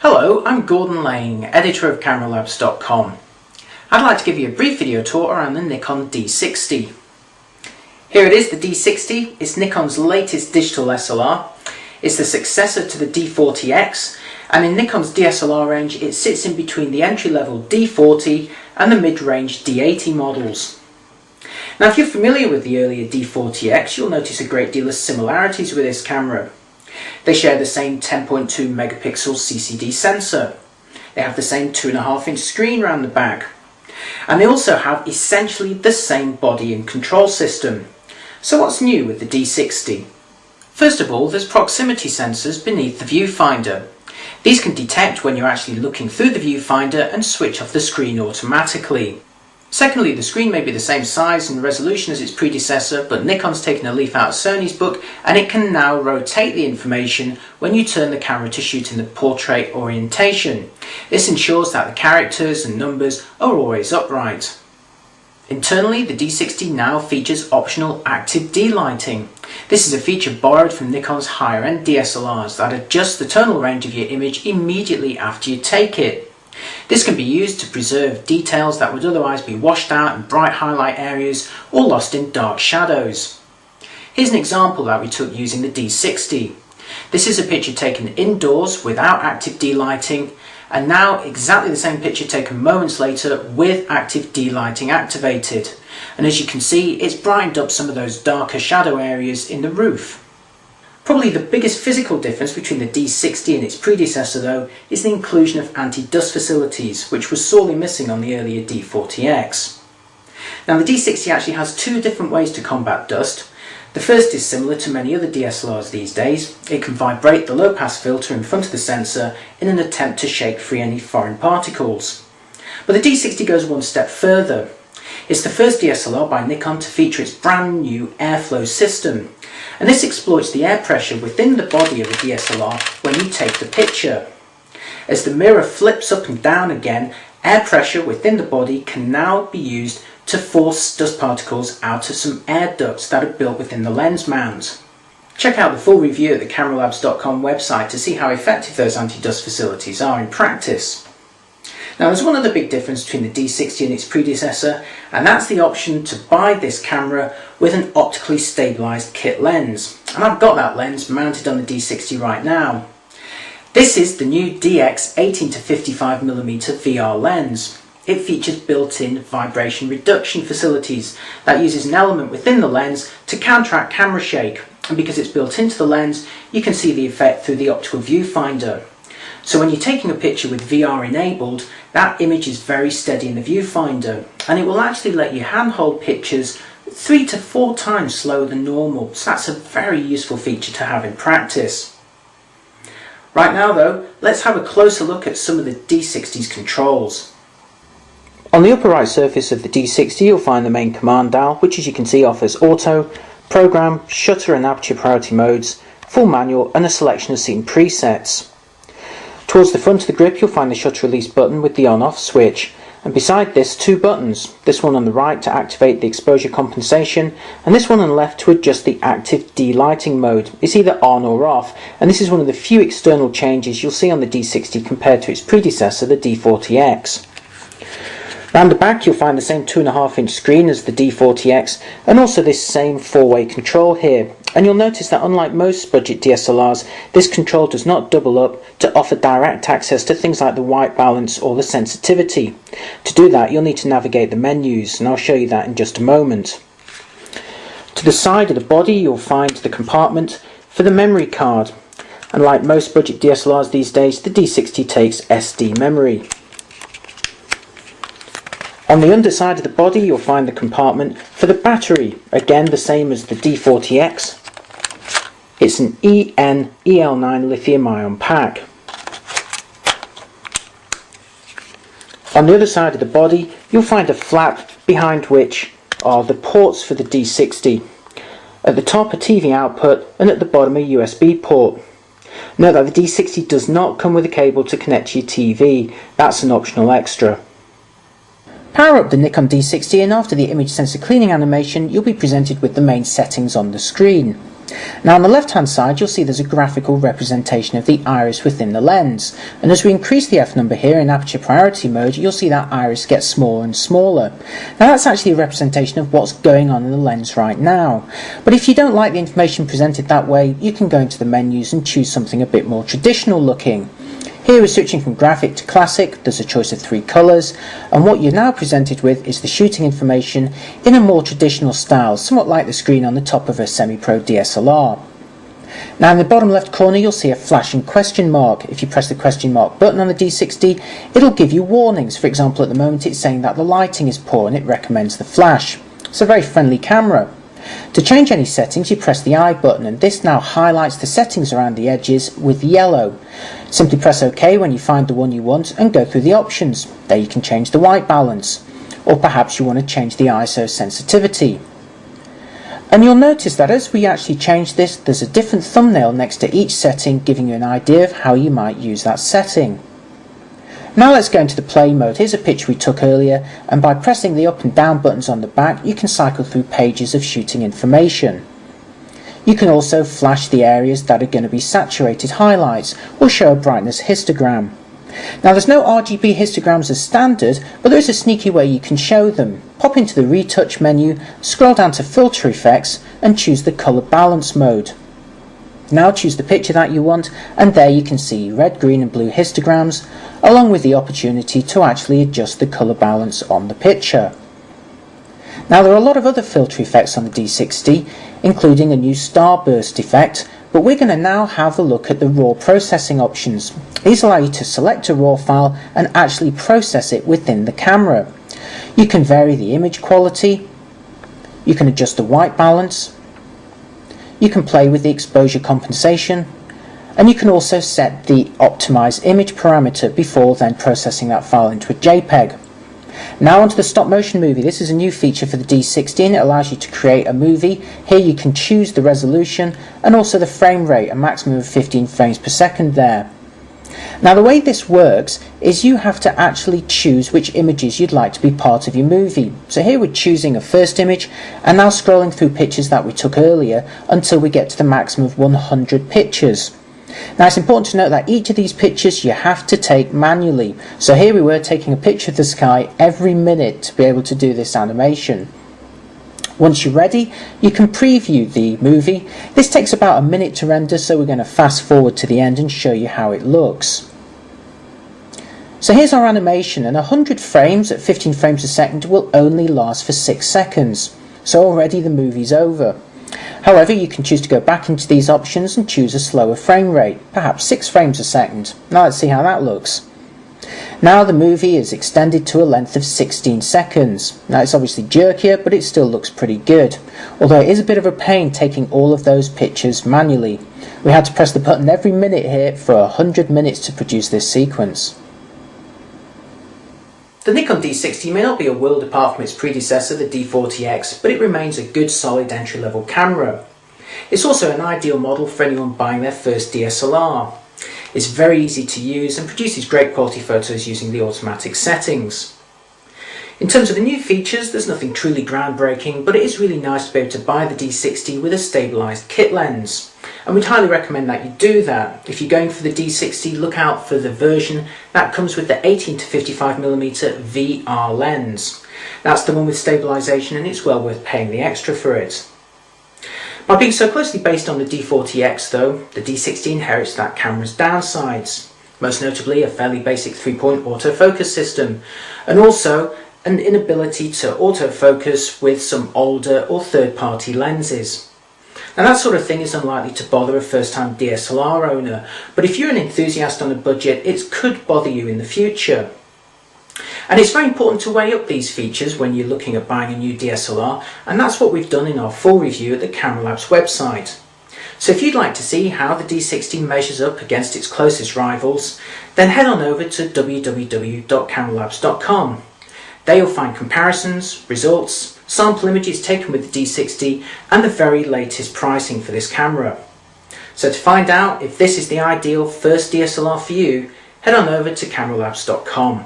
Hello, I'm Gordon Lang, editor of CameraLabs.com. I'd like to give you a brief video tour around the Nikon D60. Here it is, the D60. It's Nikon's latest digital SLR. It's the successor to the D40X, and in Nikon's DSLR range it sits in between the entry-level D40 and the mid-range D80 models. Now if you're familiar with the earlier D40X, you'll notice a great deal of similarities with this camera. They share the same 10.2 megapixel CCD sensor. They have the same 2.5-inch screen around the back. And they also have essentially the same body and control system. So what's new with the D60? First of all, there's proximity sensors beneath the viewfinder. These can detect when you're actually looking through the viewfinder and switch off the screen automatically. Secondly, the screen may be the same size and resolution as its predecessor, but Nikon's taken a leaf out of Sony's book and it can now rotate the information when you turn the camera to shoot in the portrait orientation. This ensures that the characters and numbers are always upright. Internally, the D60 now features optional active D-lighting. This is a feature borrowed from Nikon's higher-end DSLRs that adjusts the tonal range of your image immediately after you take it. This can be used to preserve details that would otherwise be washed out in bright highlight areas or lost in dark shadows. Here's an example that we took using the D60. This is a picture taken indoors without active D-lighting, and now exactly the same picture taken moments later with active D-lighting activated. And as you can see, it's brightened up some of those darker shadow areas in the roof. Probably the biggest physical difference between the D60 and its predecessor though is the inclusion of anti-dust facilities, which was sorely missing on the earlier D40X. Now the D60 actually has two different ways to combat dust. The first is similar to many other DSLRs these days. It can vibrate the low pass filter in front of the sensor in an attempt to shake free any foreign particles. But the D60 goes one step further. It's the first DSLR by Nikon to feature its brand new airflow system. And this exploits the air pressure within the body of a DSLR when you take the picture. As the mirror flips up and down again, air pressure within the body can now be used to force dust particles out of some air ducts that are built within the lens mount. Check out the full review at the CameraLabs.com website to see how effective those anti-dust facilities are in practice. Now there's one other big difference between the D60 and its predecessor, and that's the option to buy this camera with an optically stabilised kit lens. And I've got that lens mounted on the D60 right now. This is the new DX 18-55mm VR lens. It features built-in vibration reduction facilities that uses an element within the lens to counteract camera shake, and because it's built into the lens you can see the effect through the optical viewfinder. So when you're taking a picture with VR enabled, that image is very steady in the viewfinder, and it will actually let you handhold pictures 3 to 4 times slower than normal, so that's a very useful feature to have in practice. Right now though, let's have a closer look at some of the D60's controls. On the upper right surface of the D60 you'll find the main command dial, which as you can see offers auto, program, shutter and aperture priority modes, full manual and a selection of scene presets. Towards the front of the grip you'll find the shutter release button with the on-off switch, and beside this two buttons, this one on the right to activate the exposure compensation and this one on the left to adjust the active D-lighting mode. It's either on or off, and this is one of the few external changes you'll see on the D60 compared to its predecessor, the D40X. Round the back you'll find the same 2.5-inch screen as the D40X and also this same 4-way control here. And you'll notice that unlike most budget DSLRs, this control does not double up to offer direct access to things like the white balance or the sensitivity. To do that you'll need to navigate the menus, and I'll show you that in just a moment. To the side of the body you'll find the compartment for the memory card. And like most budget DSLRs these days, the D60 takes SD memory. On the underside of the body you'll find the compartment for the battery, again the same as the D40X. It's an EN-EL9 lithium-ion pack. On the other side of the body you'll find a flap behind which are the ports for the D60. At the top a TV output and at the bottom a USB port. Note that the D60 does not come with a cable to connect to your TV, that's an optional extra. Power up the Nikon D60 and after the image sensor cleaning animation you'll be presented with the main settings on the screen. Now on the left hand side you'll see there's a graphical representation of the iris within the lens, and as we increase the f number here in aperture priority mode you'll see that iris get smaller and smaller. Now that's actually a representation of what's going on in the lens right now, but if you don't like the information presented that way you can go into the menus and choose something a bit more traditional looking. Here we're switching from graphic to classic, there's a choice of 3 colours, and what you're now presented with is the shooting information in a more traditional style, somewhat like the screen on the top of a semi-pro DSLR. Now in the bottom left corner you'll see a flashing question mark. If you press the question mark button on the D60 it'll give you warnings. For example, at the moment it's saying that the lighting is poor and it recommends the flash. It's a very friendly camera. To change any settings you press the I button, and this now highlights the settings around the edges with yellow. Simply press OK when you find the one you want and go through the options. There you can change the white balance, or perhaps you want to change the ISO sensitivity. And you'll notice that as we actually change this there's a different thumbnail next to each setting, giving you an idea of how you might use that setting. Now let's go into the play mode. Here's a picture we took earlier, and by pressing the up and down buttons on the back you can cycle through pages of shooting information. You can also flash the areas that are going to be saturated highlights or show a brightness histogram. Now there's no RGB histograms as standard, but there is a sneaky way you can show them. Pop into the retouch menu, scroll down to filter effects and choose the colour balance mode. Now choose the picture that you want, and there you can see red, green and blue histograms, along with the opportunity to actually adjust the colour balance on the picture. Now there are a lot of other filter effects on the D60, including a new starburst effect, but we're going to now have a look at the raw processing options. These allow you to select a raw file and actually process it within the camera. You can vary the image quality, you can adjust the white balance, you can play with the exposure compensation, and you can also set the optimize image parameter before then processing that file into a JPEG. Now onto the stop motion movie. This is a new feature for the D60 and it allows you to create a movie. Here you can choose the resolution and also the frame rate, a maximum of 15 frames per second there. Now the way this works is you have to actually choose which images you'd like to be part of your movie. So here we're choosing a first image and now scrolling through pictures that we took earlier until we get to the maximum of 100 pictures. Now it's important to note that each of these pictures you have to take manually. So here we were taking a picture of the sky every minute to be able to do this animation. Once you're ready, you can preview the movie. This takes about a minute to render, so we're going to fast forward to the end and show you how it looks. So here's our animation, and 100 frames at 15 frames a second will only last for 6 seconds. So already the movie's over. However, you can choose to go back into these options and choose a slower frame rate, perhaps 6 frames a second. Now let's see how that looks. Now the movie is extended to a length of 16 seconds. Now it's obviously jerkier, but it still looks pretty good. Although it is a bit of a pain taking all of those pictures manually. We had to press the button every minute here for 100 minutes to produce this sequence. The Nikon D60 may not be a world apart from its predecessor, the D40X, but it remains a good solid entry-level camera. It's also an ideal model for anyone buying their first DSLR. It's very easy to use and produces great quality photos using the automatic settings. In terms of the new features, there's nothing truly groundbreaking, but it is really nice to be able to buy the D60 with a stabilised kit lens. And we'd highly recommend that you do that. If you're going for the D60, look out for the version that comes with the 18 to 55mm VR lens. That's the one with stabilisation, and it's well worth paying the extra for it. By being so closely based on the D40X though, the D60 inherits that camera's downsides. Most notably a fairly basic 3-point autofocus system, and also an inability to autofocus with some older or third-party lenses. Now that sort of thing is unlikely to bother a first-time DSLR owner, but if you're an enthusiast on a budget, it could bother you in the future. And it's very important to weigh up these features when you're looking at buying a new DSLR, and that's what we've done in our full review at the CameraLabs website. So if you'd like to see how the D60 measures up against its closest rivals, then head on over to www.cameralabs.com. There you'll find comparisons, results, sample images taken with the D60 and the very latest pricing for this camera. So to find out if this is the ideal first DSLR for you, head on over to cameralabs.com.